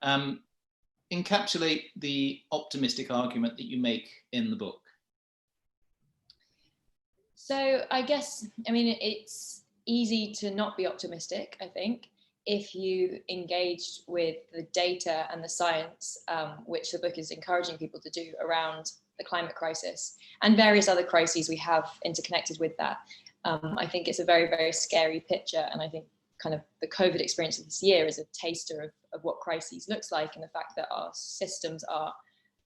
Encapsulate the optimistic argument that you make in the book. So I guess, I mean, it's easy to not be optimistic, I think, if you engaged with the data and the science, which the book is encouraging people to do around the climate crisis and various other crises we have interconnected with that. I think it's a very, very scary picture. And I think kind of the COVID experience of this year is a taster of what crises looks like, and the fact that our systems are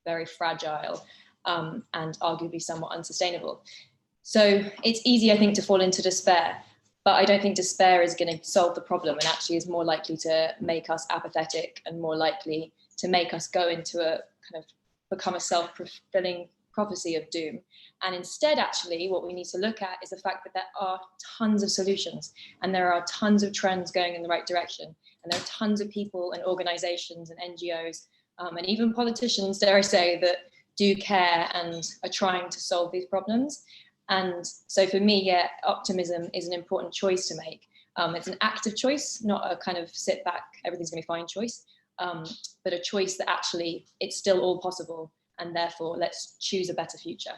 very fragile and arguably somewhat unsustainable. So it's easy, I think, to fall into despair, but I don't think despair is going to solve the problem, and actually is more likely to make us apathetic and more likely to make us go into a kind of become a self-fulfilling prophecy of doom. And instead, actually, what we need to look at is the fact that there are tons of solutions and there are tons of trends going in the right direction. And there are tons of people and organizations and NGOs and even politicians, dare I say, that do care and are trying to solve these problems. And so for me, yeah, optimism is an important choice to make. It's an active choice, not a kind of sit back, everything's going to be fine choice, but a choice that actually it's still all possible, and therefore let's choose a better future.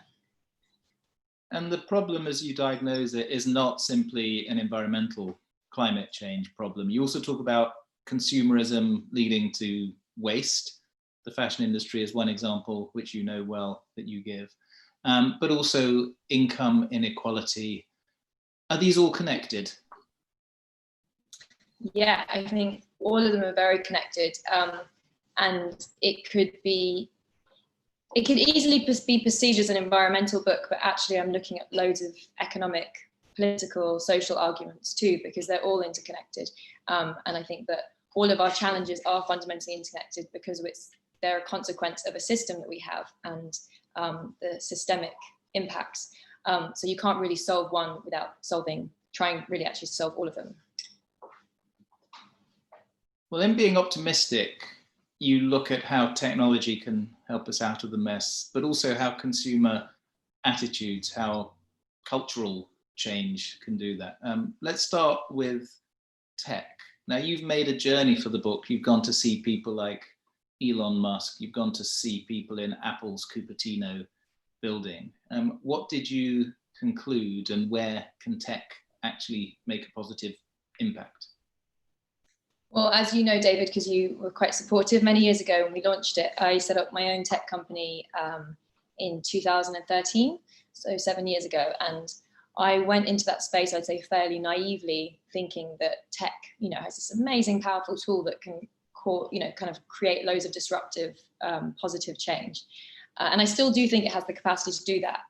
And the problem, as you diagnose it, is not simply an environmental climate change problem. You also talk about consumerism leading to waste. The fashion industry is one example, which you know well, that you give. But also income inequality. Are these all connected? Yeah, I think all of them are very connected, and it could easily be perceived as an environmental book, but actually I'm looking at loads of economic, political, social arguments too, because they're all interconnected. And I think that all of our challenges are fundamentally interconnected because they're a consequence of a system that we have and the systemic impacts. So you can't really solve one without trying really actually to solve all of them. Well, in being optimistic, you look at how technology can help us out of the mess, but also how consumer attitudes, how cultural change can do that. Let's start with tech. Now, you've made a journey for the book. You've gone to see people like Elon Musk. You've gone to see people in Apple's Cupertino building. What did you conclude, and where can tech actually make a positive impact? Well, as you know, David, because you were quite supportive many years ago when we launched it, I set up my own tech company in 2013, so 7 years ago. And I went into that space, I'd say fairly naively, thinking that tech, has this amazing, powerful tool that can, kind of create loads of disruptive, positive change. And I still do think it has the capacity to do that.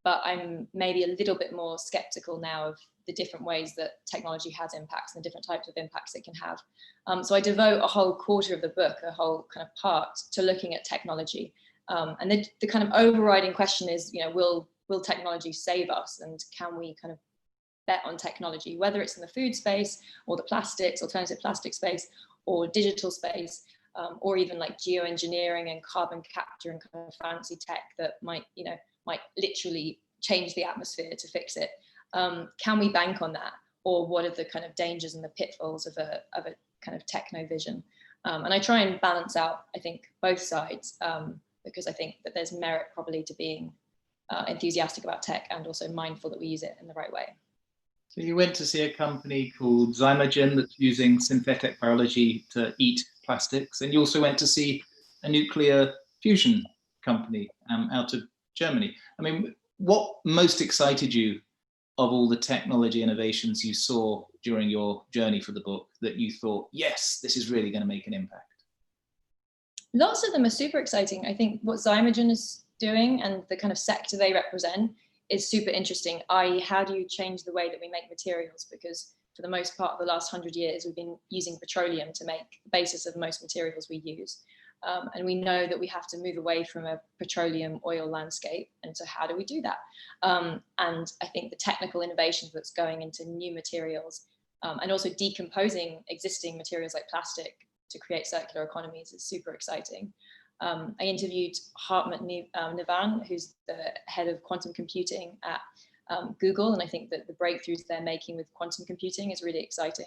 But I'm maybe a little bit more skeptical now of the different ways that technology has impacts and the different types of impacts it can have. So I devote a whole quarter of the book, a whole kind of part, to looking at technology. And the kind of overriding question is, will technology save us, and can we kind of bet on technology, whether it's in the food space or the plastics, alternative plastic space, or digital space, or even like geoengineering and carbon capture and kind of fancy tech that might literally change the atmosphere to fix it. Can we bank on that? Or what are the kind of dangers and the pitfalls of a kind of techno vision? And I try and balance out, I think, both sides, because I think that there's merit probably to being enthusiastic about tech and also mindful that we use it in the right way. So you went to see a company called Zymergen that's using synthetic biology to eat plastics, and you also went to see a nuclear fusion company out of Germany. I mean, what most excited you of all the technology innovations you saw during your journey for the book that you thought, yes, this is really going to make an impact? Lots of them are super exciting. I think what Zymergen is doing and the kind of sector they represent is super interesting. How do you change the way that we make materials? Because for the most part of the last 100 years, we've been using petroleum to make the basis of most materials we use. And we know that we have to move away from a petroleum oil landscape. And so how do we do that? And I think the technical innovations that's going into new materials and also decomposing existing materials like plastic to create circular economies is super exciting. I interviewed Hartmut Nivan, who's the head of quantum computing at Google. And I think that the breakthroughs they're making with quantum computing is really exciting.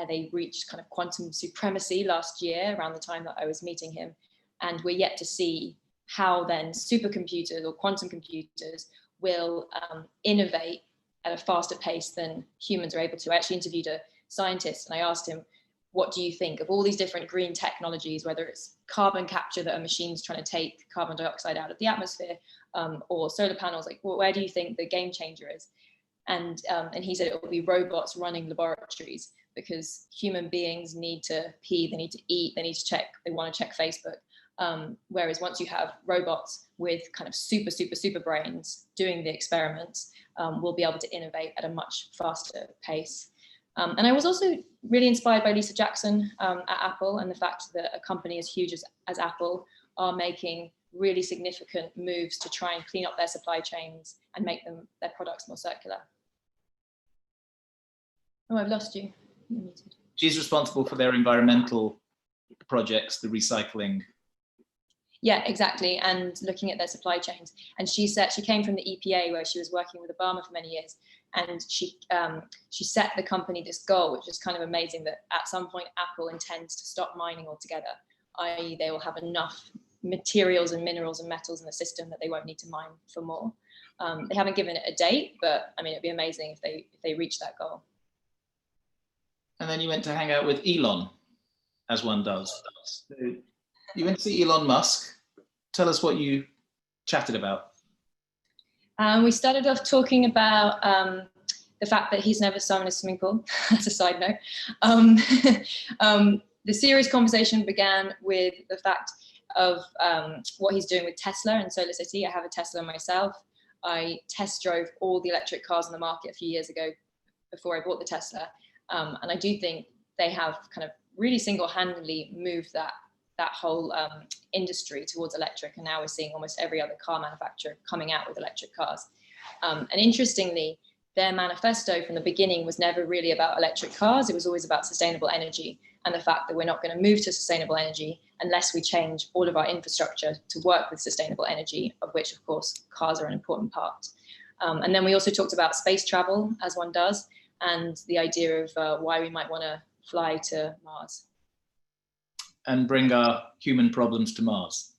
They reached kind of quantum supremacy last year around the time that I was meeting him. And we're yet to see how then supercomputers or quantum computers will innovate at a faster pace than humans are able to. I actually interviewed a scientist and I asked him, what do you think of all these different green technologies, whether it's carbon capture that a machine's trying to take carbon dioxide out of the atmosphere, or solar panels, like where do you think the game changer is? And he said it will be robots running laboratories, because human beings need to pee, they need to eat, they need to check, they want to check Facebook. Whereas once you have robots with kind of super brains doing the experiments, we'll be able to innovate at a much faster pace. And I was also really inspired by Lisa Jackson at Apple, and the fact that a company as huge as Apple are making really significant moves to try and clean up their supply chains and make their products more circular. Oh, I've lost you. She's responsible for their environmental projects, the recycling. Yeah, exactly. And looking at their supply chains. And she said she came from the EPA, where she was working with Obama for many years. And she set the company this goal, which is kind of amazing, that at some point Apple intends to stop mining altogether, i.e. they will have enough materials and minerals and metals in the system that they won't need to mine for more. They haven't given it a date, but I mean, it'd be amazing if they reach that goal. And then you went to hang out with Elon, as one does. So you went to see Elon Musk. Tell us what you chatted about. We started off talking about the fact that he's never swum in a swimming pool. That's a side note. The serious conversation began with the fact of what he's doing with Tesla and Solar City. I have a Tesla myself. I test drove all the electric cars on the market a few years ago before I bought the Tesla. And I do think they have kind of really single-handedly moved that whole industry towards electric, and now we're seeing almost every other car manufacturer coming out with electric cars. And interestingly, their manifesto from the beginning was never really about electric cars. It was always about sustainable energy, and the fact that we're not going to move to sustainable energy unless we change all of our infrastructure to work with sustainable energy, of which, of course, cars are an important part. And then we also talked about space travel, as one does, and the idea of why we might want to fly to Mars. And bring our human problems to Mars.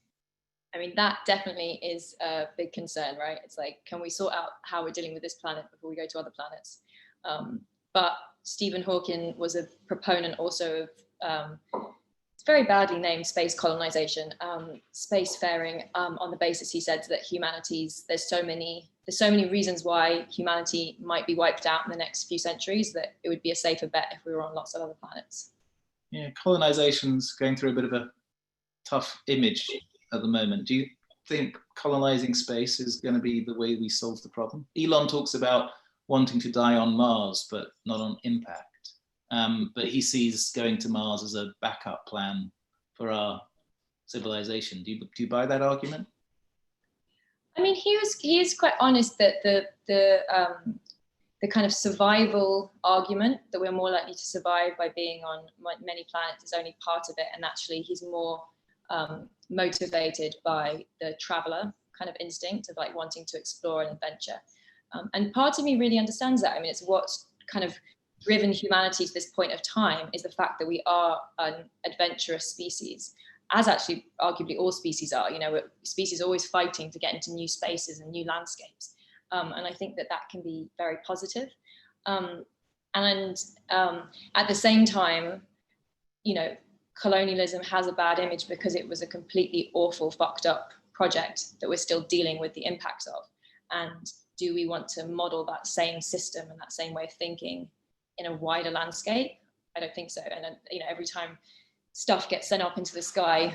I mean, that definitely is a big concern, right? It's like, can we sort out how we're dealing with this planet before we go to other planets? But Stephen Hawking was a proponent also of, it's very badly named, space colonization, spacefaring, on the basis, he said, that there's so many reasons why humanity might be wiped out in the next few centuries, that it would be a safer bet if we were on lots of other planets. Yeah, colonization's going through a bit of a tough image at the moment. Do you think colonizing space is going to be the way we solve the problem? Elon talks about wanting to die on Mars, but not on impact. But he sees going to Mars as a backup plan for our civilization. Do you buy that argument? I mean, he is quite honest that the kind of survival argument, that we're more likely to survive by being on many planets, is only part of it. And actually, he's more motivated by the traveler kind of instinct of like wanting to explore and adventure. And part of me really understands that. I mean, it's what's kind of driven humanity to this point of time, is the fact that we are an adventurous species, as actually arguably all species are. You know, species are always fighting to get into new spaces and new landscapes. And I think that can be very positive. And at the same time, you know, colonialism has a bad image because it was a completely awful, fucked up project that we're still dealing with the impacts of. And do we want to model that same system and that same way of thinking in a wider landscape? I don't think so. And you know, every time stuff gets sent up into the sky,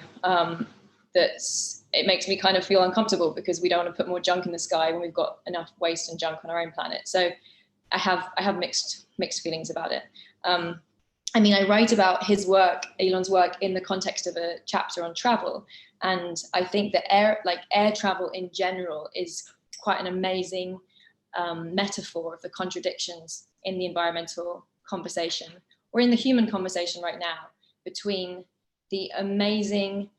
it makes me kind of feel uncomfortable, because we don't want to put more junk in the sky when we've got enough waste and junk on our own planet. So I have mixed feelings about it. I mean, I write about his work, Elon's work, in the context of a chapter on travel. And I think that air travel in general is quite an amazing metaphor of the contradictions in the environmental conversation, or in the human conversation right now, between the amazing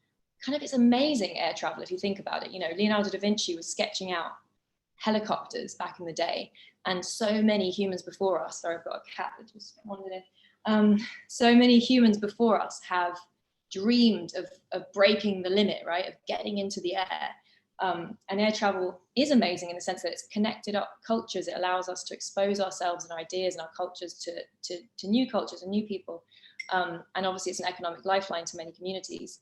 air travel, if you think about it. You know, Leonardo da Vinci was sketching out helicopters back in the day, and so many humans before us. Sorry, I've got a cat that just wandered in. So many humans before us have dreamed of breaking the limit, right, of getting into the air. And air travel is amazing in the sense that it's connected up cultures. It allows us to expose ourselves and our ideas and our cultures to new cultures and new people. And obviously it's an economic lifeline to many communities.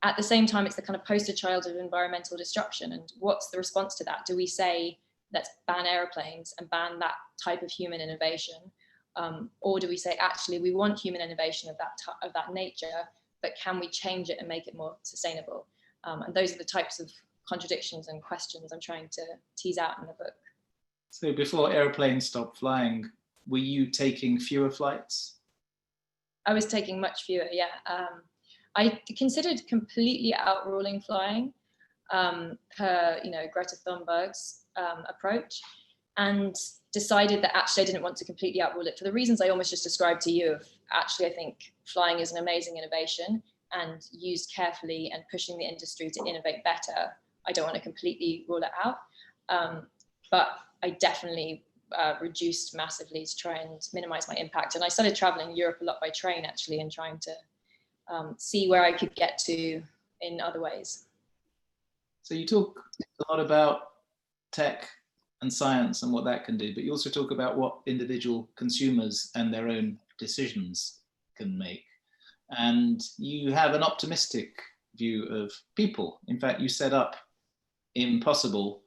At the same time, it's the kind of poster child of environmental destruction. And what's the response to that? Do we say, let's ban airplanes and ban that type of human innovation? Or do we say, actually, we want human innovation of that nature, but can we change it and make it more sustainable? And those are the types of contradictions and questions I'm trying to tease out in the book. So before airplanes stopped flying, were you taking fewer flights? I was taking much fewer, yeah. I considered completely outruling flying per, Greta Thunberg's approach, and decided that actually I didn't want to completely outrule it for the reasons I almost just described to you. Of actually, I think flying is an amazing innovation, and used carefully and pushing the industry to innovate better, I don't want to completely rule it out. But I definitely reduced massively to try and minimize my impact. And I started traveling Europe a lot by train, actually, and trying to see where I could get to in other ways. So you talk a lot about tech and science and what that can do, but you also talk about what individual consumers and their own decisions can make. And you have an optimistic view of people. In fact, you set up Impossible,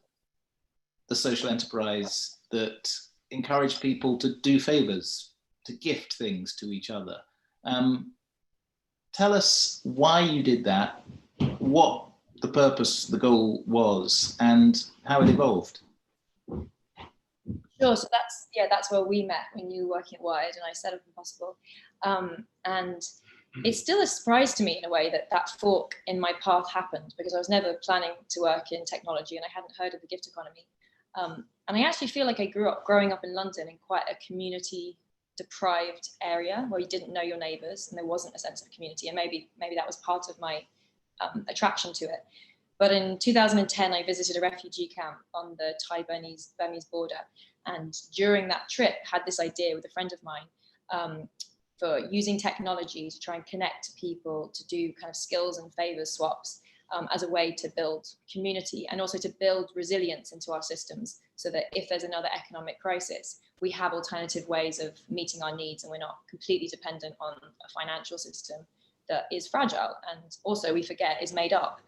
the social enterprise that encouraged people to do favors, to gift things to each other. Tell us why you did that, what the purpose, the goal was, and how it evolved. Sure. So that's where we met when you were working at Wired, and I set up Impossible. And it's still a surprise to me in a way that fork in my path happened, because I was never planning to work in technology and I hadn't heard of the gift economy. And I actually feel like I growing up in London in quite a community deprived area where you didn't know your neighbours and there wasn't a sense of community, and maybe that was part of my attraction to it. But in 2010, I visited a refugee camp on the Thai-Burmese border, and during that trip had this idea with a friend of mine for using technology to try and connect people, to do kind of skills and favours swaps as a way to build community and also to build resilience into our systems, so that if there's another economic crisis, we have alternative ways of meeting our needs and we're not completely dependent on a financial system that is fragile and also, we forget, is made up.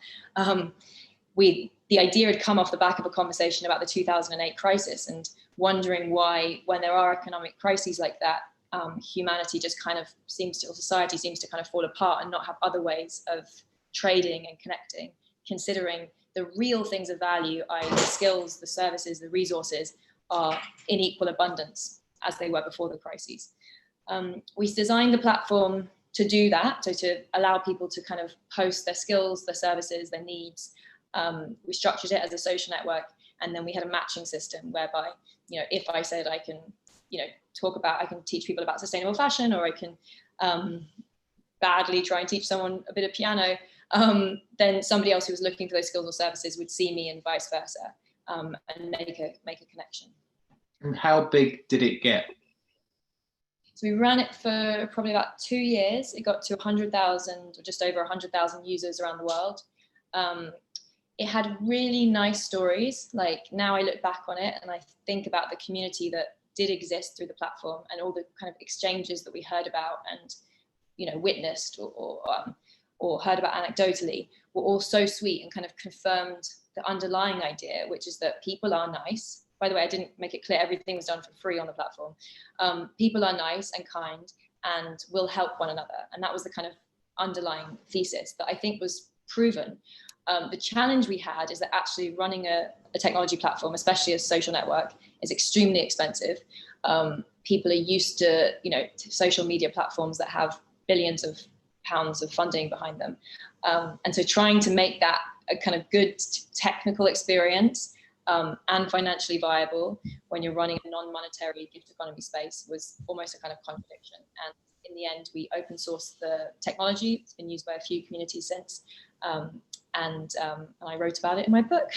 The idea had come off the back of a conversation about the 2008 crisis and wondering why, when there are economic crises like that, humanity just kind of society seems to kind of fall apart and not have other ways of trading and connecting, considering the real things of value, i.e. the skills, the services, the resources, are in equal abundance as they were before the crises. We designed the platform to do that, so to allow people to kind of post their skills, their services, their needs. We structured it as a social network, and then we had a matching system whereby, if I said I can, I can teach people about sustainable fashion, or I can badly try and teach someone a bit of piano, then somebody else who was looking for those skills or services would see me and vice versa, and make a connection. And how big did it get? So we ran it for probably about 2 years. It got to 100,000 or just over 100,000 users around the world. It had really nice stories. Like, now I look back on it and I think about the community that did exist through the platform, and all the kind of exchanges that we heard about and, witnessed or heard about anecdotally were all so sweet and kind of confirmed the underlying idea, which is that people are nice. By the way, I didn't make it clear everything was done for free on the platform. People are nice and kind and will help one another. And that was the kind of underlying thesis that I think was proven. The challenge we had is that actually running a technology platform, especially a social network, is extremely expensive. People are used to, social media platforms that have billions of pounds of funding behind them. And so trying to make that a kind of good technical experience and financially viable when you're running a non-monetary gift economy space was almost a kind of contradiction. And in the end, we open sourced the technology. It's been used by a few communities since. And I wrote about it in my book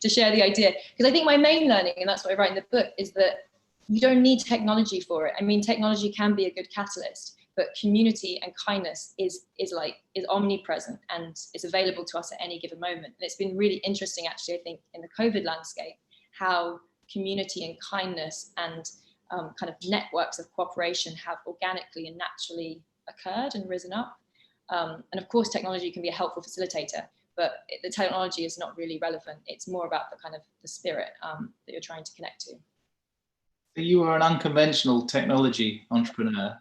to share the idea. Because I think my main learning, and that's what I write in the book, is that you don't need technology for it. I mean, technology can be a good catalyst, but community and kindness is omnipresent and is available to us at any given moment. And it's been really interesting, actually, I think, in the COVID landscape, how community and kindness and kind of networks of cooperation have organically and naturally occurred and risen up. And of course, technology can be a helpful facilitator, but the technology is not really relevant. It's more about the kind of the spirit that you're trying to connect to. You are an unconventional technology entrepreneur.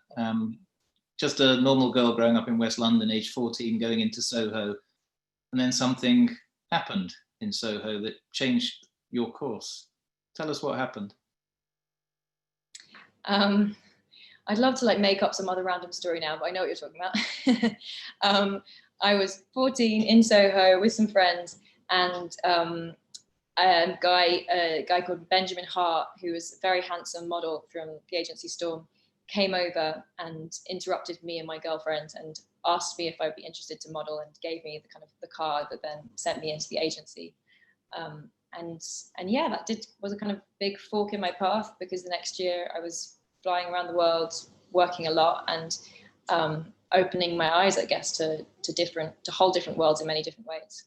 Just a normal girl growing up in West London, age 14, going into Soho, and then something happened in Soho that changed your course. Tell us what happened. I'd love to like make up some other random story now, but I know what you're talking about. I was 14 in Soho with some friends, and a guy called Benjamin Hart, who was a very handsome model from the agency Storm, came over and interrupted me and my girlfriend and asked me if I'd be interested to model, and gave me the kind of the card that then sent me into the agency. And yeah, that was a kind of big fork in my path, because the next year I was flying around the world, working a lot, and opening my eyes, I guess, to whole different worlds in many different ways.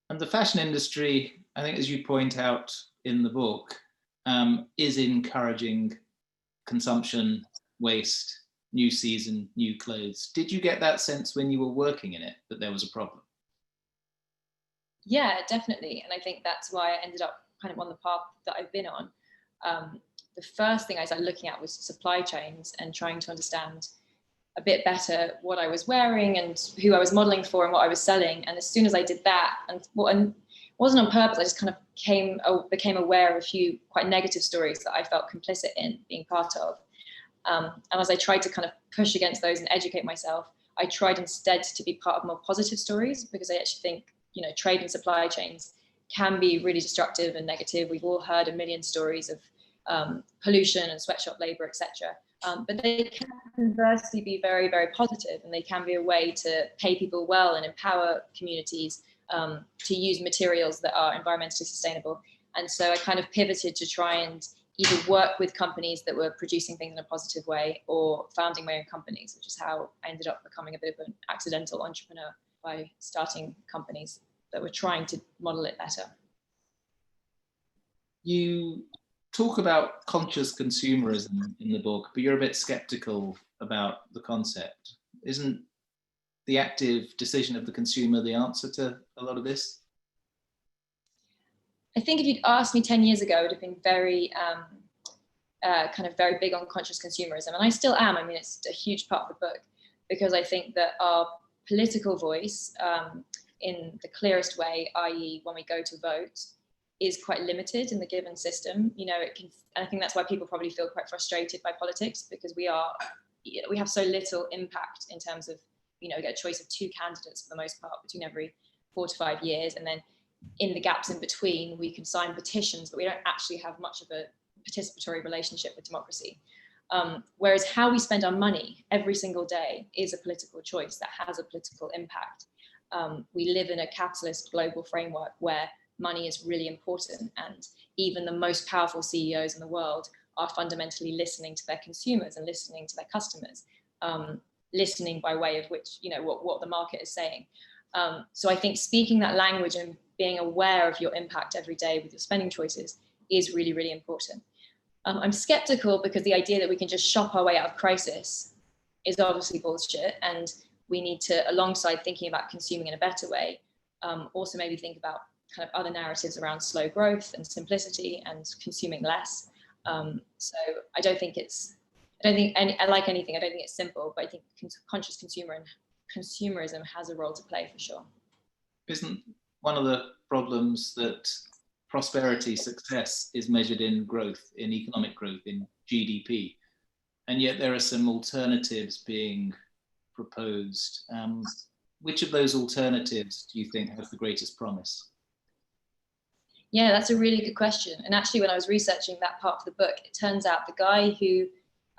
And the fashion industry, I think, as you point out in the book, is encouraging consumption, waste, new season, new clothes. Did you get that sense when you were working in it, that there was a problem? Yeah, definitely. And I think that's why I ended up kind of on the path that I've been on. The first thing I started looking at was supply chains and trying to understand a bit better what I was wearing and who I was modeling for and what I was selling. And as soon as I did that, and it wasn't on purpose, I just kind of became aware of a few quite negative stories that I felt complicit in being part of. And as I tried to kind of push against those and educate myself, I tried instead to be part of more positive stories, because I actually think, trade and supply chains can be really destructive and negative. We've all heard a million stories of pollution and sweatshop labor, etc. But they can conversely be very, very positive, and they can be a way to pay people well and empower communities to use materials that are environmentally sustainable. And so I kind of pivoted to try and either work with companies that were producing things in a positive way, or founding my own companies, which is how I ended up becoming a bit of an accidental entrepreneur by starting companies that were trying to model it better. You talk about conscious consumerism in the book, but you're a bit skeptical about the concept. Isn't the active decision of the consumer the answer to a lot of this? I think if you'd asked me 10 years ago, I would have been very very big on conscious consumerism. And I still am. I mean, it's a huge part of the book, because I think that our political voice, in the clearest way, i.e. when we go to vote, is quite limited in the given system. And I think that's why people probably feel quite frustrated by politics, because we have so little impact in terms of, we get a choice of 2 candidates for the most part between every 4 to 5 years. And then in the gaps in between, we can sign petitions, but we don't actually have much of a participatory relationship with democracy. Whereas how we spend our money every single day is a political choice that has a political impact. We live in a capitalist global framework where money is really important, and even the most powerful CEOs in the world are fundamentally listening to their consumers and listening to their customers, listening by way of which, what the market is saying. So I think speaking that language and being aware of your impact every day with your spending choices is really, really important. I'm skeptical, because the idea that we can just shop our way out of crisis is obviously bullshit, and we need to, alongside thinking about consuming in a better way, also maybe think about kind of other narratives around slow growth and simplicity and consuming less. So I don't think it's simple, but I think conscious consumerism has a role to play for sure. Isn't one of the problems that prosperity, success is measured in growth, in economic growth, in GDP, and yet there are some alternatives being proposed? Which of those alternatives do you think has the greatest promise? Yeah, that's a really good question. And actually, when I was researching that part of the book, it turns out the guy who,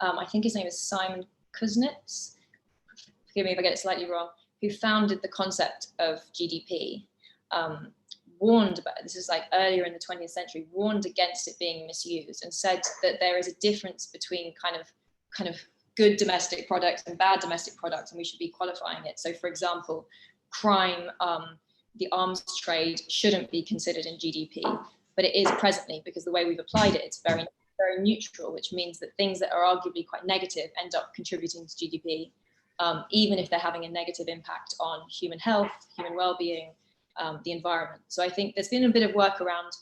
I think his name is Simon Kuznets, forgive me if I get it slightly wrong, who founded the concept of GDP, warned about, this is like earlier in the 20th century, warned against it being misused and said that there is a difference between kind of good domestic products and bad domestic products, and we should be qualifying it. So for example, crime, the arms trade shouldn't be considered in GDP, but it is presently, because the way we've applied it, it's very, very neutral, which means that things that are arguably quite negative end up contributing to GDP, even if they're having a negative impact on human health, human well-being, the environment. So I think there's been a bit of work around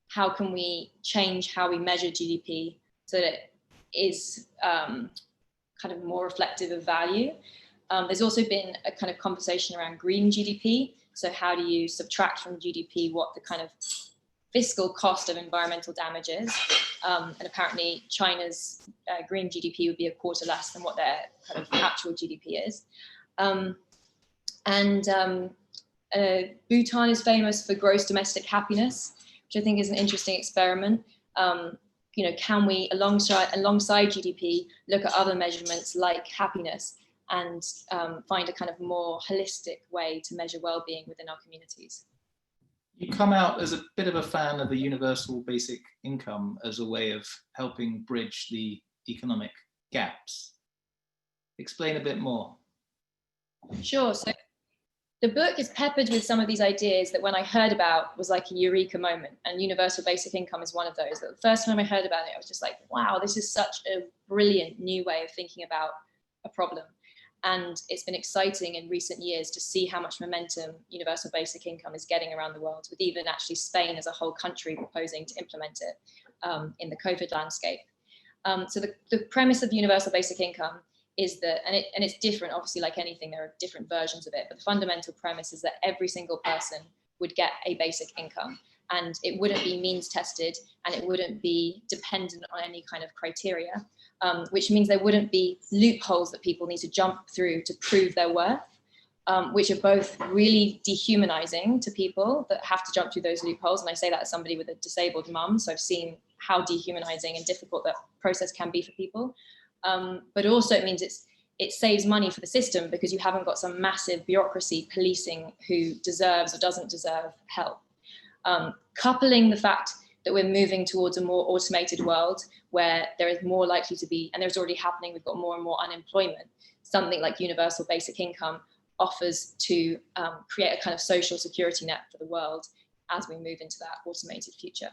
how can we change how we measure GDP so that it is kind of more reflective of value. There's also been a kind of conversation around green GDP. So how do you subtract from GDP what the kind of fiscal cost of environmental damage is? And apparently China's green GDP would be a quarter less than what their kind of actual GDP is. Bhutan is famous for gross domestic happiness, which I think is an interesting experiment. Can we, alongside GDP, look at other measurements like happiness and find a kind of more holistic way to measure well-being within our communities? You come out as a bit of a fan of the universal basic income as a way of helping bridge the economic gaps. Explain a bit more. Sure. So the book is peppered with some of these ideas that when I heard about was like a eureka moment, and universal basic income is one of those. The first time I heard about it, I was just like, wow, this is such a brilliant new way of thinking about a problem. And it's been exciting in recent years to see how much momentum universal basic income is getting around the world, with even actually Spain as a whole country proposing to implement it in the COVID landscape. So the premise of universal basic income is that, and it's different, obviously, like anything, there are different versions of it, but the fundamental premise is that every single person would get a basic income, and it wouldn't be means tested, and it wouldn't be dependent on any kind of criteria, which means there wouldn't be loopholes that people need to jump through to prove their worth, which are both really dehumanizing to people that have to jump through those loopholes. And I say that as somebody with a disabled mum, so I've seen how dehumanizing and difficult that process can be for people. But also it means it saves money for the system, because you haven't got some massive bureaucracy policing who deserves or doesn't deserve help. Coupling the fact that we're moving towards a more automated world where there is more likely to be, and there's already happening, we've got more and more unemployment, something like universal basic income offers to create a kind of social security net for the world as we move into that automated future.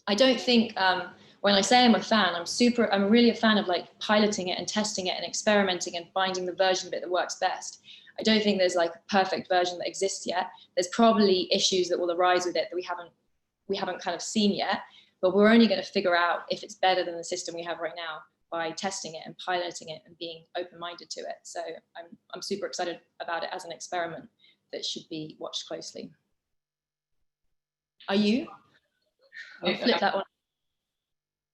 I don't think, when I say I'm a fan, I'm really a fan of like piloting it and testing it and experimenting and finding the version of it that works best. I don't think there's like a perfect version that exists yet. There's probably issues that will arise with it that we haven't kind of seen yet, but we're only going to figure out if it's better than the system we have right now by testing it and piloting it and being open-minded to it. So I'm super excited about it as an experiment that should be watched closely. Are you? I'll flip that one.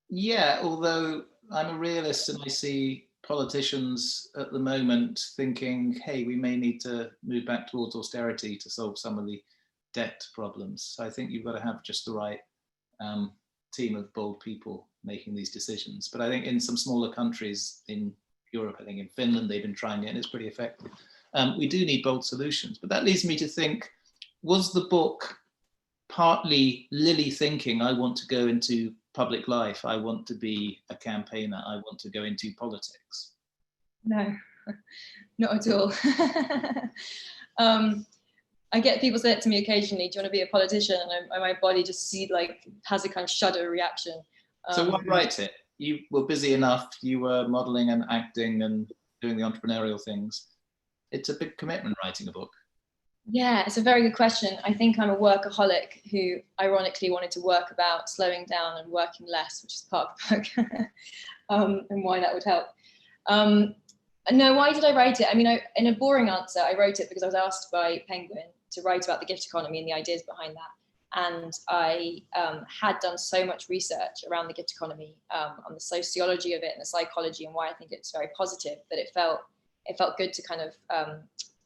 Yeah, although I'm a realist and I see politicians at the moment thinking, hey, we may need to move back towards austerity to solve some of the debt problems. So I think you've got to have just the right team of bold people making these decisions. But I think in some smaller countries in Europe, I think in Finland, they've been trying it and it's pretty effective. We do need bold solutions. But that leads me to think, was the book partly Lily thinking, I want to go into public life, I want to be a campaigner, I want to go into politics? No, not at all. I get people say it to me occasionally, do you want to be a politician? And my body just has a kind of shudder reaction. So why write it? You were busy enough, you were modeling and acting and doing the entrepreneurial things. It's a big commitment writing a book. Yeah, it's a very good question. I think I'm a workaholic who ironically wanted to work about slowing down and working less, which is part of the book, and why that would help. No, why did I write it? I mean, in a boring answer, I wrote it because I was asked by Penguin to write about the gift economy and the ideas behind that. And I had done so much research around the gift economy, on the sociology of it and the psychology and why I think it's very positive, that it felt good to kind of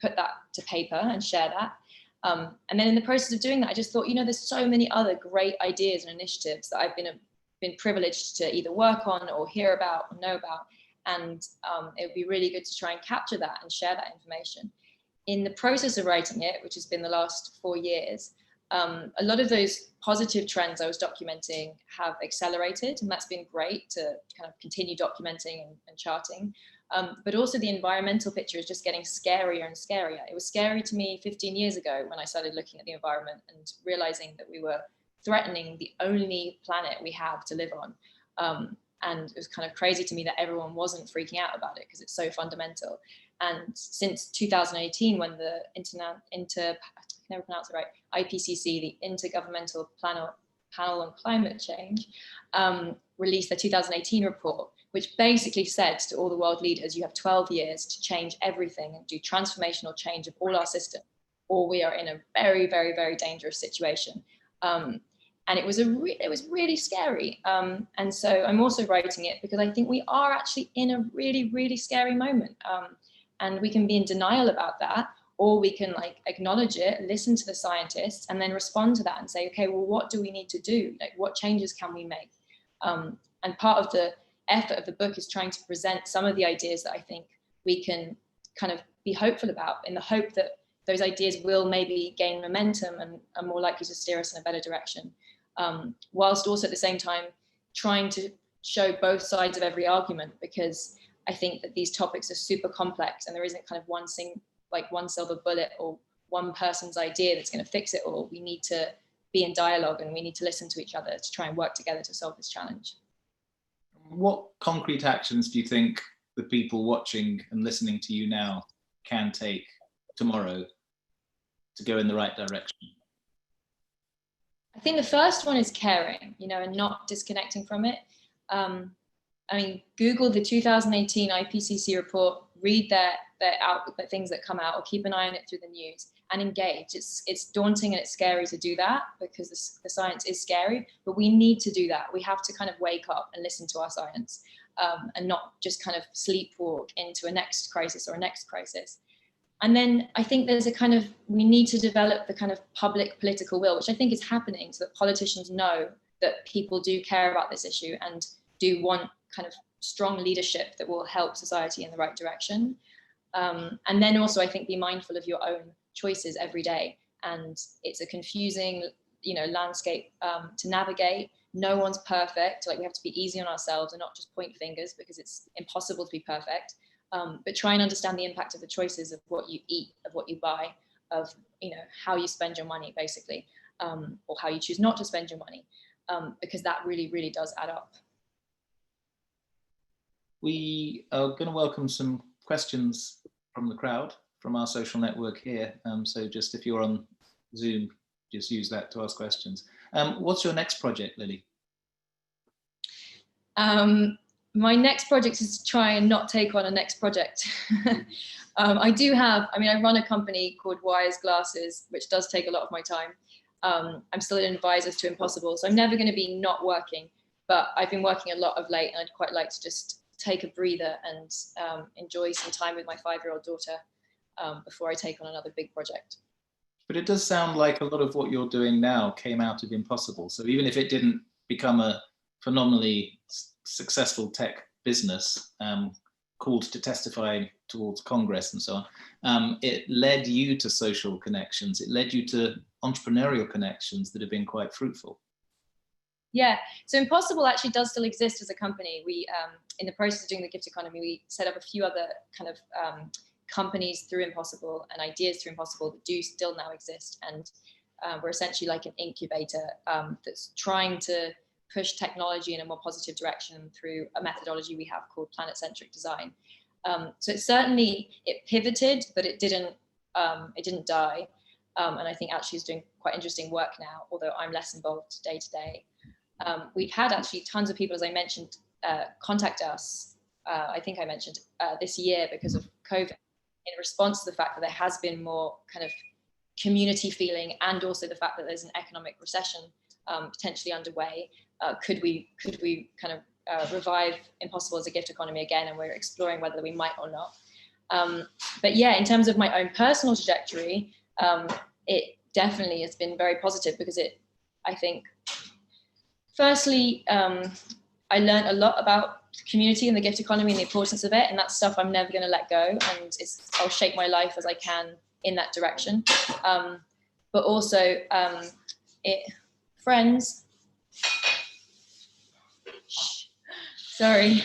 put that to paper and share that. And then in the process of doing that, I just thought, there's so many other great ideas and initiatives that I've been privileged to either work on or hear about or know about. And it would be really good to try and capture that and share that information. In the process of writing it, which has been the last 4 years, A lot of those positive trends I was documenting have accelerated, and that's been great to kind of continue documenting and charting. But also the environmental picture is just getting scarier and scarier. It was scary to me 15 years ago when I started looking at the environment and realizing that we were threatening the only planet we have to live on. And it was kind of crazy to me that everyone wasn't freaking out about it because it's so fundamental. And since 2018, when the IPCC, the Intergovernmental Panel on Climate Change, released their 2018 report, which basically said to all the world leaders, you have 12 years to change everything and do transformational change of all our systems, or we are in a very, very, very dangerous situation. And it was really scary. And so I'm also writing it because I think we are actually in a really, really scary moment. And we can be in denial about that, or we can like acknowledge it, listen to the scientists, and then respond to that and say, okay, well, what do we need to do? Like, what changes can we make? And part of the effort of the book is trying to present some of the ideas that I think we can kind of be hopeful about, in the hope that those ideas will maybe gain momentum and are more likely to steer us in a better direction. Whilst also at the same time trying to show both sides of every argument, because I think that these topics are super complex and there isn't kind of one silver bullet or one person's idea that's going to fix it all. We need to be in dialogue and we need to listen to each other to try and work together to solve this challenge. What concrete actions do you think the people watching and listening to you now can take tomorrow to go in the right direction? I think the first one is caring, and not disconnecting from it. I mean, Google the 2018 IPCC report, read the things that come out, or keep an eye on it through the news and engage. It's daunting and it's scary to do that because the science is scary, but we need to do that. We have to kind of wake up and listen to our science and not just kind of sleepwalk into a next crisis or a next crisis. And then I think we need to develop the kind of public political will, which I think is happening, so that politicians know that people do care about this issue and do want kind of strong leadership that will help society in the right direction. And then also I think be mindful of your own choices every day. And it's a confusing, landscape to navigate. No one's perfect. Like, we have to be easy on ourselves and not just point fingers, because it's impossible to be perfect. But try and understand the impact of the choices of what you eat, of what you buy, of how you spend your money, basically, or how you choose not to spend your money, because that really, really does add up. We are going to welcome some questions from the crowd, from our social network here. So just if you're on Zoom, just use that to ask questions. What's your next project, Lily? My next project is to try and not take on a next project. I run a company called Wires Glasses, which does take a lot of my time. I'm still an advisor to Impossible, so I'm never going to be not working, but I've been working a lot of late, and I'd quite like to just take a breather and enjoy some time with my 5-year-old daughter before I take on another big project. But it does sound like a lot of what you're doing now came out of Impossible. So even if it didn't become a phenomenally successful tech business called to testify towards Congress and so on, it led you to social connections. It led you to entrepreneurial connections that have been quite fruitful. Yeah, so Impossible actually does still exist as a company. We, in the process of doing the gift economy, we set up a few other kind of companies through Impossible and ideas through Impossible that do still now exist. And we're essentially like an incubator that's trying to push technology in a more positive direction through a methodology we have called planet-centric design. So it pivoted, but it didn't die. And I think actually is doing quite interesting work now, although I'm less involved day to day. We've had actually tons of people, as I mentioned, contact us, I think I mentioned, this year because of COVID, in response to the fact that there has been more kind of community feeling, and also the fact that there's an economic recession potentially underway. Could we kind of revive Impossible as a gift economy again? And we're exploring whether we might or not. But yeah, in terms of my own personal trajectory, it definitely has been very positive because I think, firstly, I learned a lot about community and the gift economy and the importance of it, and that's stuff I'm never going to let go, and I'll shape my life as I can in that direction. but also friends. Sorry.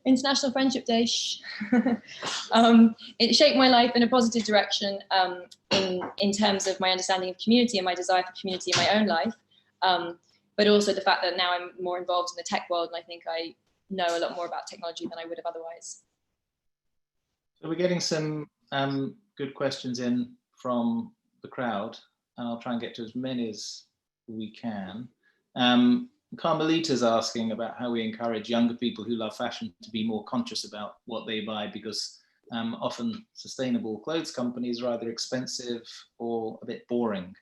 International Friendship Day. It shaped my life in a positive direction in terms of my understanding of community and my desire for community in my own life. But also the fact that now I'm more involved in the tech world, and I think I know a lot more about technology than I would have otherwise. So we're getting some good questions in from the crowd, and I'll try and get to as many as we can. Carmelita's asking about how we encourage younger people who love fashion to be more conscious about what they buy, because often sustainable clothes companies are either expensive or a bit boring.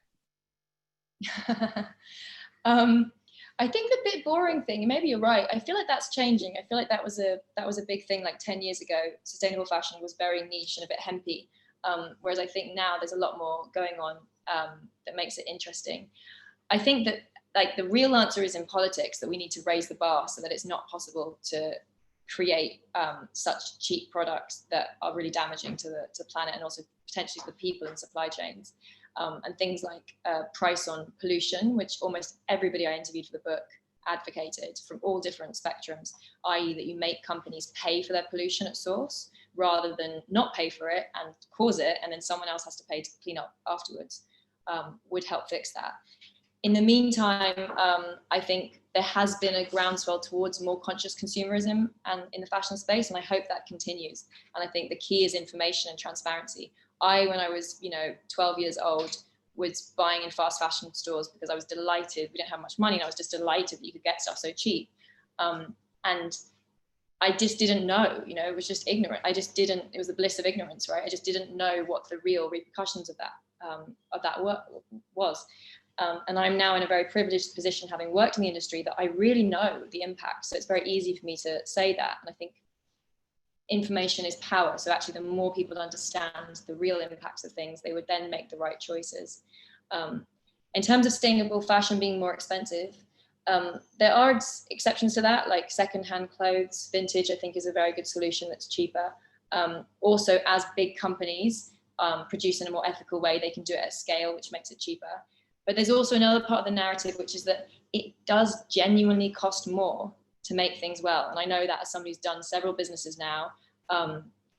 I think the bit boring thing, maybe you're right. I feel like that's changing. I feel like that was a big thing like 10 years ago. Sustainable fashion was very niche and a bit hempy. Whereas I think now there's a lot more going on that makes it interesting. I think that like the real answer is in politics, that we need to raise the bar so that it's not possible to create such cheap products that are really damaging to the planet and also potentially to the people in supply chains. And things like price on pollution, which almost everybody I interviewed for the book advocated from all different spectrums, i.e. that you make companies pay for their pollution at source rather than not pay for it and cause it, and then someone else has to pay to clean up afterwards, would help fix that. In the meantime, I think there has been a groundswell towards more conscious consumerism and in the fashion space, and I hope that continues. And I think the key is information and transparency. When I was, 12 years old, was buying in fast fashion stores because I was delighted. We didn't have much money, and I was just delighted that you could get stuff so cheap. And I just didn't know, it was just ignorant. It was the bliss of ignorance, right? I just didn't know what the real repercussions of that was. And I'm now in a very privileged position, having worked in the industry, that I really know the impact. So it's very easy for me to say that. And I think information is power. So actually, the more people understand the real impacts of things, they would then make the right choices. In terms of sustainable fashion being more expensive, there are exceptions to that, like secondhand clothes. Vintage, I think, is a very good solution that's cheaper. Also, as big companies produce in a more ethical way, they can do it at scale, which makes it cheaper. But there's also another part of the narrative, which is that it does genuinely cost more to make things well. And I know that as somebody who's done several businesses now,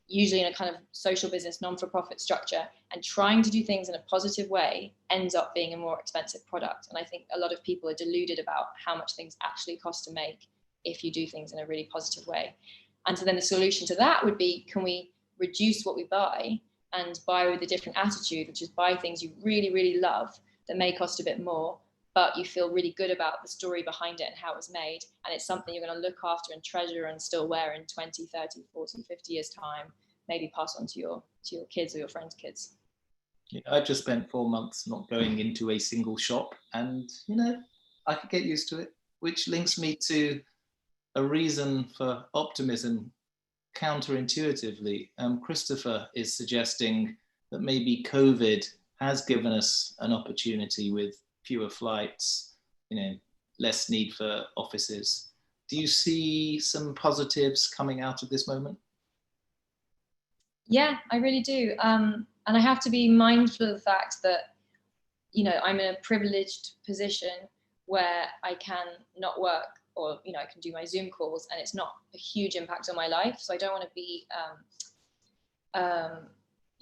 usually in a kind of social business, non-for-profit structure, and trying to do things in a positive way ends up being a more expensive product. And I think a lot of people are deluded about how much things actually cost to make if you do things in a really positive way. And so then the solution to that would be, can we reduce what we buy and buy with a different attitude, which is buy things you really, really love that may cost a bit more, but you feel really good about the story behind it and how it was made. And it's something you're going to look after and treasure and still wear in 20, 30, 40, 50 years time, maybe pass on to your kids or your friends' kids. I just spent 4 months not going into a single shop, and, I could get used to it, which links me to a reason for optimism counterintuitively. Christopher is suggesting that maybe COVID has given us an opportunity with fewer flights, less need for offices. Do you see some positives coming out of this moment? Yeah, I really do. And I have to be mindful of the fact that, I'm in a privileged position where I can not work, or, I can do my Zoom calls, and it's not a huge impact on my life. So I don't want to be,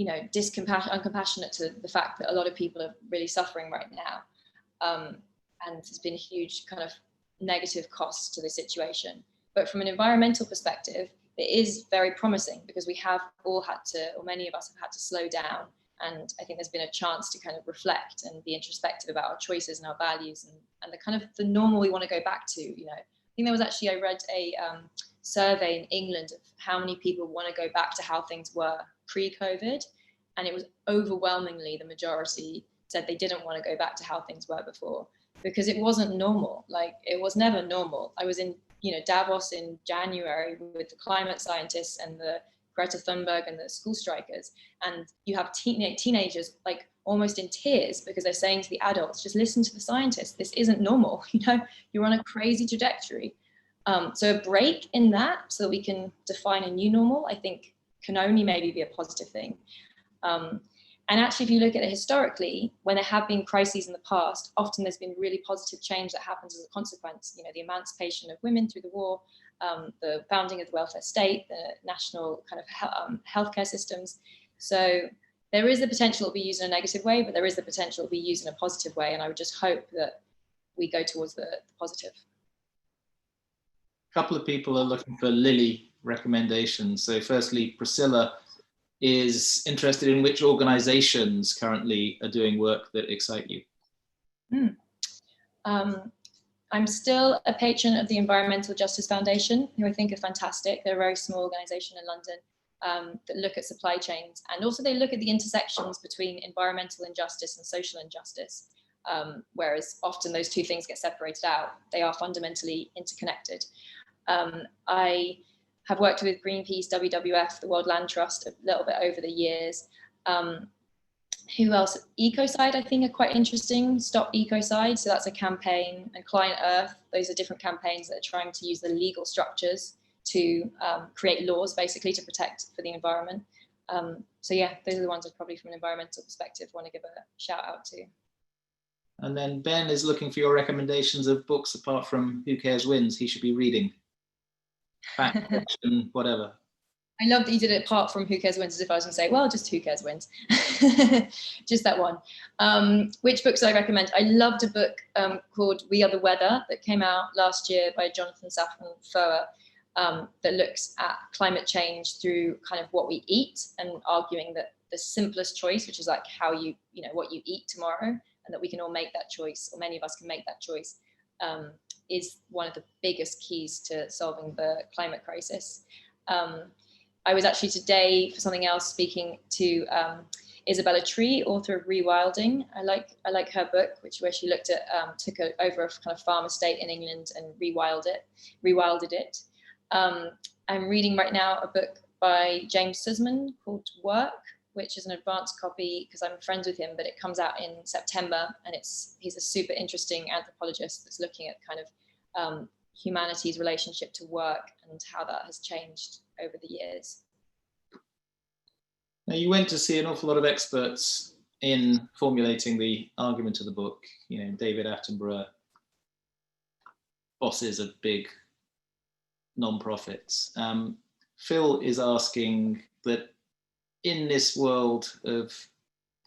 uncompassionate to the fact that a lot of people are really suffering right now. And there's been a huge kind of negative cost to the situation. But from an environmental perspective, it is very promising, because we have all had to, or many of us have had to slow down. And I think there's been a chance to kind of reflect and be introspective about our choices and our values and the kind of the normal we want to go back to. I think there was actually, I read a survey in England of how many people want to go back to how things were pre-COVID. And it was overwhelmingly, the majority said they didn't want to go back to how things were before, because it wasn't normal. Like, it was never normal. I was in, Davos in January with the climate scientists and the Greta Thunberg and the school strikers. And you have teenagers like almost in tears because they're saying to the adults, just listen to the scientists. This isn't normal. You're on a crazy trajectory. So a break in that so that we can define a new normal, I think, can only maybe be a positive thing. And actually, if you look at it historically, when there have been crises in the past, often there's been really positive change that happens as a consequence. You know, the emancipation of women through the war, the founding of the welfare state, the national kind of healthcare systems. So there is the potential to be used in a negative way, but there is the potential to be used in a positive way. And I would just hope that we go towards the positive. A couple of people are looking for Lily recommendations. So firstly, Priscilla is interested in which organizations currently are doing work that excite you. I'm still a patron of the Environmental Justice Foundation, who I think are fantastic. They're a very small organization in London that look at supply chains, and also they look at the intersections between environmental injustice and social injustice. Whereas often those two things get separated out, they are fundamentally interconnected. I have worked with Greenpeace, WWF, the World Land Trust a little bit over the years. Who else? Ecocide, I think, are quite interesting. Stop Ecocide, so that's a campaign. And Client Earth, those are different campaigns that are trying to use the legal structures to create laws, basically, to protect for the environment. So yeah, those are the ones I'd probably, from an environmental perspective, want to give a shout out to. And then Ben is looking for your recommendations of books apart from Who Cares Wins he should be reading. Fact, fiction, whatever. I love that you did it apart from Who Cares Wins, as if I was going to say, well, just Who Cares Wins. Just that one. Which books I recommend? I loved a book called We Are the Weather that came out last year by Jonathan Safran Foer that looks at climate change through kind of what we eat, and arguing that the simplest choice, which is like how you know, what you eat tomorrow, and that we can all make that choice, or many of us can make that choice, is one of the biggest keys to solving the climate crisis. I was actually today for something else speaking to Isabella Tree, author of Rewilding. I like her book, where she looked at took over a kind of farm estate in England and rewilded it. I'm reading right now a book by James Sussman called Work, which is an advanced copy because I'm friends with him, but it comes out in September, and he's a super interesting anthropologist that's looking at kind of humanity's relationship to work and how that has changed over the years. Now, you went to see an awful lot of experts in formulating the argument of the book. You know, David Attenborough, bosses of big non-profits. Phil is asking that in this world of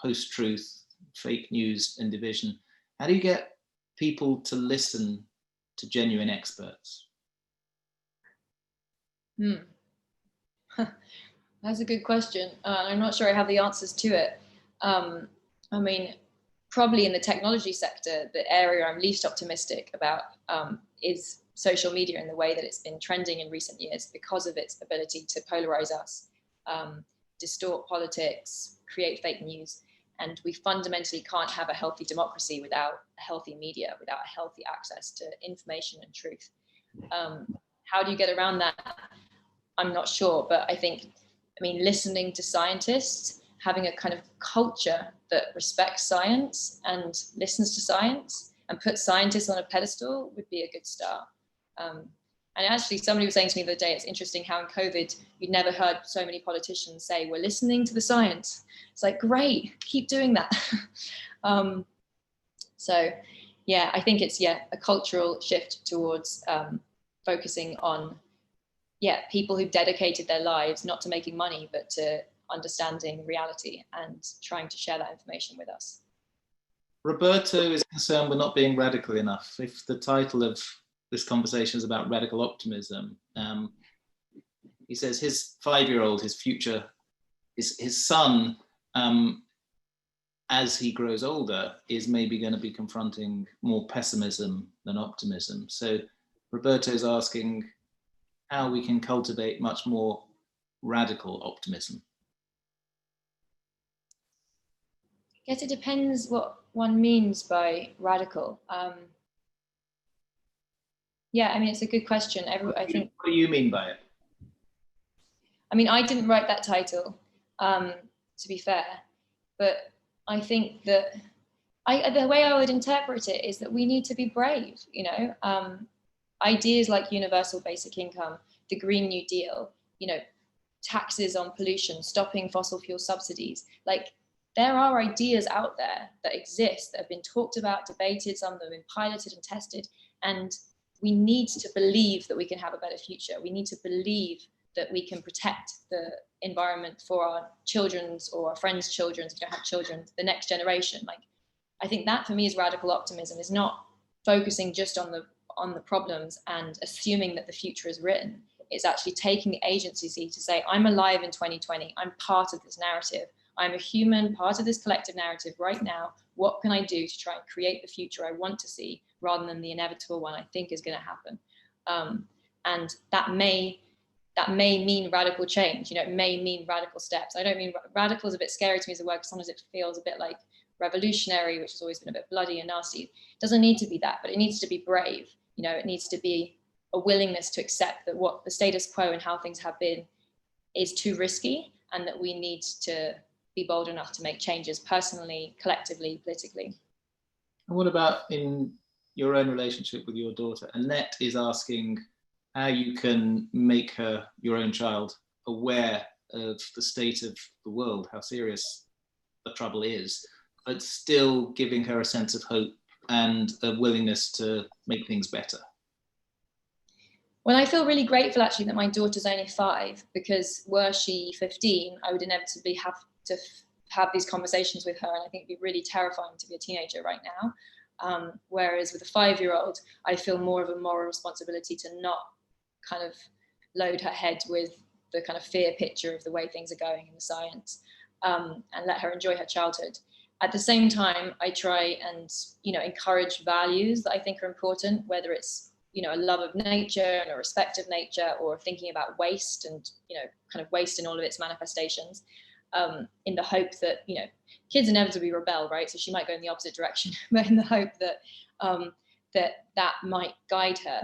post-truth, fake news and division, how do you get people to listen to genuine experts? That's a good question. I'm not sure I have the answers to it. I mean, probably in the technology sector, the area I'm least optimistic about is social media, in the way that it's been trending in recent years because of its ability to polarize us, distort politics, create fake news. And we fundamentally can't have a healthy democracy without a healthy media, without a healthy access to information and truth. How do you get around that? I'm not sure, but I mean, listening to scientists, having a kind of culture that respects science and listens to science and puts scientists on a pedestal would be a good start. And actually, somebody was saying to me the other day, it's interesting how in COVID, you'd never heard so many politicians say, we're listening to the science. It's like, great, keep doing that. So yeah, I think it's, a cultural shift towards focusing on, people who've dedicated their lives, not to making money, but to understanding reality and trying to share that information with us. Roberto is concerned we're not being radical enough. If the title of this conversation is about radical optimism, he says his 5-year-old, his son, as he grows older, is maybe going to be confronting more pessimism than optimism. So Roberto is asking how we can cultivate much more radical optimism. I guess it depends what one means by radical. I mean, it's a good question. What do you mean by it? I mean, I didn't write that title, to be fair, but I think that the way I would interpret it is that we need to be brave, ideas like universal basic income, the Green New Deal, taxes on pollution, stopping fossil fuel subsidies, like there are ideas out there that exist, that have been talked about, debated, some of them have been piloted and tested, and we need to believe that we can have a better future. We need to believe that we can protect the environment for our children's or our friends' children, if we don't have children, the next generation. Like, I think that for me is radical optimism, is not focusing just on the problems and assuming that the future is written. It's actually taking the agency to say, I'm alive in 2020. I'm part of this narrative. I'm a human, part of this collective narrative right now. What can I do to try and create the future I want to see, rather than the inevitable one I think is going to happen? And that may mean radical change. It may mean radical steps. I don't mean radical is a bit scary to me as a word, because sometimes it feels a bit like revolutionary, which has always been a bit bloody and nasty. It doesn't need to be that, but it needs to be brave. It needs to be a willingness to accept that what the status quo and how things have been is too risky, and that we need to be bold enough to make changes personally, collectively, politically. And what about in your own relationship with your daughter? Annette is asking how you can make your own child aware of the state of the world, how serious the trouble is, but still giving her a sense of hope and a willingness to make things better. Well, I feel really grateful actually that my daughter's only 5, because were she 15, I would inevitably have to have these conversations with her, and I think it'd be really terrifying to be a teenager right now. Whereas with a 5-year-old, I feel more of a moral responsibility to not kind of load her head with the kind of fear picture of the way things are going in the science, and let her enjoy her childhood. At the same time, I try and, encourage values that I think are important, whether it's, a love of nature and a respect of nature, or thinking about waste and, kind of waste in all of its manifestations, in the hope that, kids inevitably rebel, right? So she might go in the opposite direction, but in the hope that that might guide her.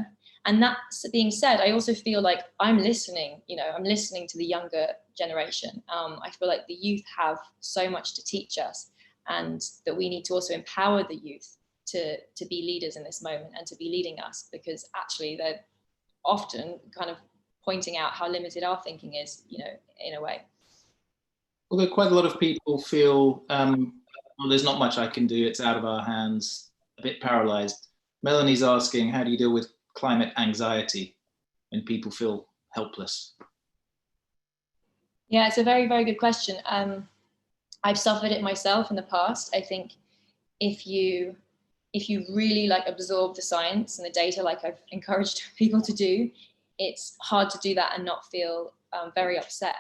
And that being said, I also feel like I'm listening, I'm listening to the younger generation. I feel like the youth have so much to teach us, and that we need to also empower the youth to be leaders in this moment and to be leading us, because actually they're often kind of pointing out how limited our thinking is, in a way. Although quite a lot of people feel, well, there's not much I can do, it's out of our hands, a bit paralyzed. Melanie's asking, how do you deal with climate anxiety when people feel helpless? Yeah, it's a very, very good question. I've suffered it myself in the past. I think if you really absorb the science and the data, like I've encouraged people to do, it's hard to do that and not feel very upset,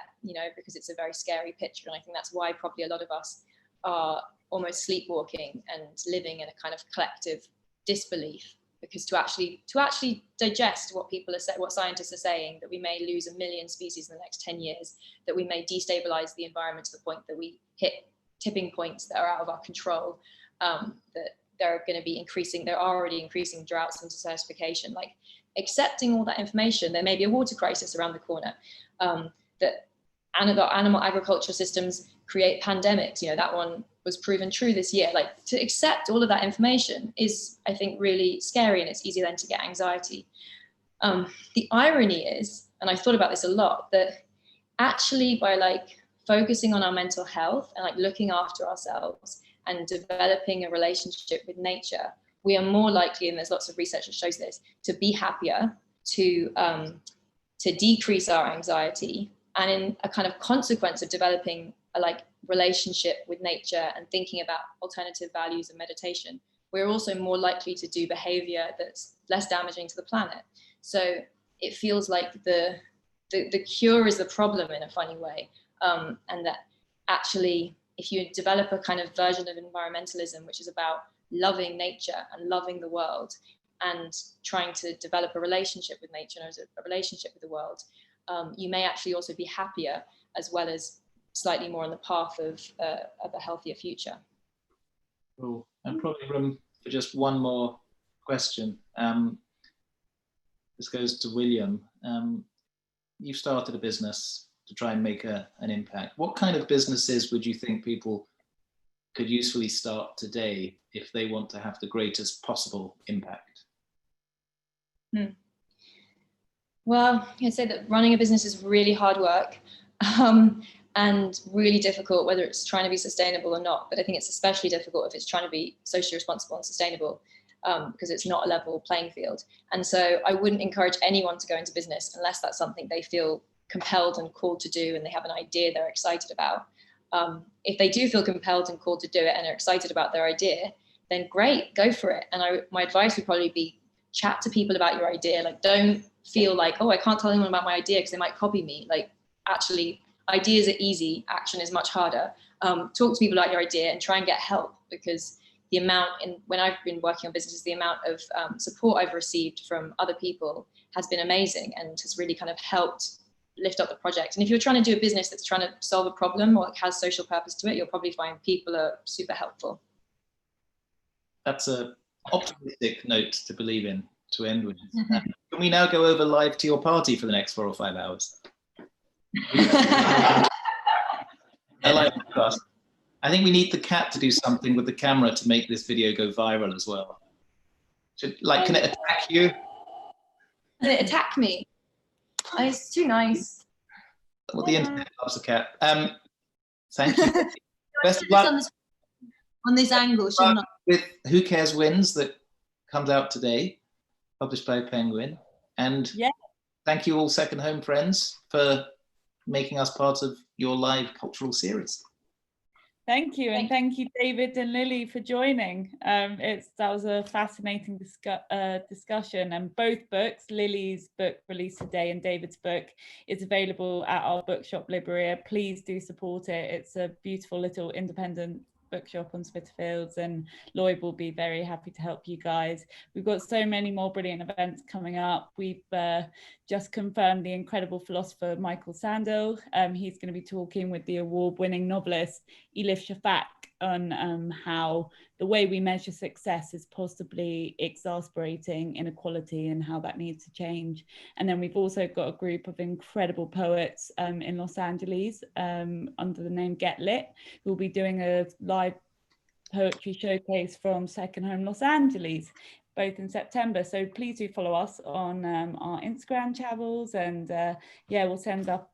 because it's a very scary picture. And I think that's why probably a lot of us are almost sleepwalking and living in a kind of collective disbelief, because to actually digest what what scientists are saying, that we may lose 1 million species in the next 10 years, that we may destabilize the environment to the point that we hit tipping points that are out of our control, that there are already increasing droughts and desertification. Like, accepting all that information, there may be a water crisis around the corner, that animal agriculture systems create pandemics. That one was proven true this year. Like, to accept all of that information is, I think, really scary, and it's easy then to get anxiety. The irony is, and I thought about this a lot, that actually by focusing on our mental health and looking after ourselves and developing a relationship with nature, we are more likely, and there's lots of research that shows this, to be happier, to decrease our anxiety. And in a kind of consequence of developing a relationship with nature and thinking about alternative values and meditation, we're also more likely to do behavior that's less damaging to the planet. So it feels like the cure is the problem in a funny way. And that actually, if you develop a kind of version of environmentalism, which is about loving nature and loving the world and trying to develop a relationship with nature and a relationship with the world, you may actually also be happier, as well as slightly more on the path of a healthier future. Cool. And probably room for just one more question. This goes to William. You've started a business to try and make an impact. What kind of businesses would you think people could usefully start today if they want to have the greatest possible impact? Well, I'd say that running a business is really hard work. and really difficult whether it's trying to be sustainable or not. But I think it's especially difficult if it's trying to be socially responsible and sustainable, because it's not a level playing field. And so I wouldn't encourage anyone to go into business unless that's something they feel compelled and called to do and they have an idea they're excited about. If they do feel compelled and called to do it and are excited about their idea, then great, go for it. And my advice would probably be chat to people about your idea. Like, don't feel like, oh, I can't tell anyone about my idea because they might copy me. Like, actually, ideas are easy, action is much harder. Talk to people about your idea and try and get help, because the amount, when I've been working on businesses, the amount of support I've received from other people has been amazing and has really kind of helped lift up the project. And if you're trying to do a business that's trying to solve a problem or has social purpose to it, you'll probably find people are super helpful. That's an optimistic note to believe in, to end with. Can we now go over live to your party for the next 4 or 5 hours? I like that. I think we need the cat to do something with the camera to make this video go viral as well. Can it attack you? Can it attack me? Oh, it's too nice. Well, the internet loves the cat. Thank you. Best of luck on this angle. With Who Cares Wins, that comes out today, published by Penguin. And thank you all Second Home friends for making us part of your live cultural series. Thank you, and thank you, David and Lily, for joining. That was a fascinating discussion, and both books, Lily's book released today and David's book, is available at our bookshop Libria. Please do support it. It's a beautiful little independent bookshop on Spitalfields, and Lloyd will be very happy to help you guys. We've got so many more brilliant events coming up. We've just confirmed the incredible philosopher Michael Sandel. He's going to be talking with the award-winning novelist Elif Shafak on how the way we measure success is possibly exacerbating inequality and how that needs to change. And then we've also got a group of incredible poets in Los Angeles under the name Get Lit, who will be doing a live poetry showcase from Second Home Los Angeles, both in September. So please do follow us on our Instagram channels, and we'll send up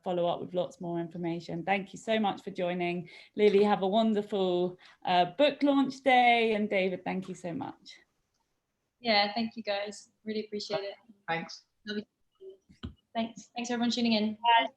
follow up with lots more information. Thank you so much for joining. Lily, have a wonderful book launch day, and David, thank you so much. Yeah, thank you guys. Really appreciate it. Thanks. Thanks everyone tuning in. Bye.